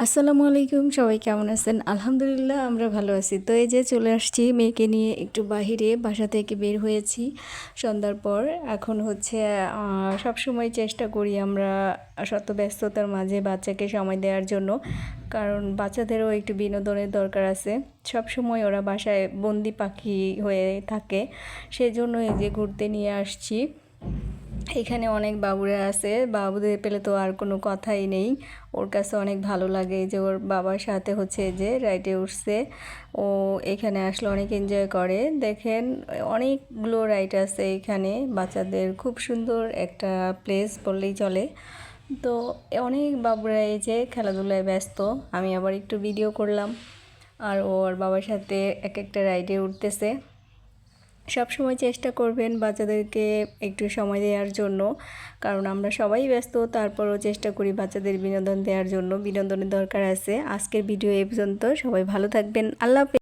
আসসালামু আলাইকুম, সবাই কেমন আছেন? আলহামদুলিল্লাহ আমরা ভালো আছি। তো এই যে চলে আসছি মেয়েকে নিয়ে একটু বাহিরে, বাসা থেকে বের হয়েছি সন্ধ্যার পর। এখন হচ্ছে সবসময় চেষ্টা করি আমরা শত ব্যস্ততার মাঝে বাচ্চাকে সময় দেওয়ার জন্য, কারণ বাচ্চাদেরও একটু বিনোদনের দরকার আছে। সব সময় ওরা বাসায় বন্দি পাখি হয়ে থাকে, সেজন্য এই যে ঘুরতে নিয়ে আসছি। এখানে অনেক বাবুরা আছে, বাবুদের পেলে তো আর কোনো কথাই নেই। ওর কাছে অনেক ভালো লাগে যে ওর বাবার সাথে হচ্ছে যে রাইডে উঠছে। ও এখানে আসলে অনেক এনজয় করে। দেখেন অনেকগুলো রাইড আছে এখানে বাচ্চাদের, খুব সুন্দর একটা প্লেস বললেই চলে। তো অনেক বাবুরা এই যে খেলাধুলায় ব্যস্ত, আমি আবার একটু ভিডিও করলাম। আর ওর বাবার সাথে এক একটা রাইডে উঠতেছে। সব সময় চেষ্টা করবেন বাচ্চাদেরকে একটু সময় দেওয়ার জন্য, কারণ আমরা সবাই ব্যস্ত, তারপরও চেষ্টা করি বাচ্চাদের বিনোদন দেওয়ার জন্য। বিনোদনের দরকার আছে। আজকের ভিডিও এই পর্যন্ত, সবাই ভালো থাকবেন। আল্লাহ হাফেজ।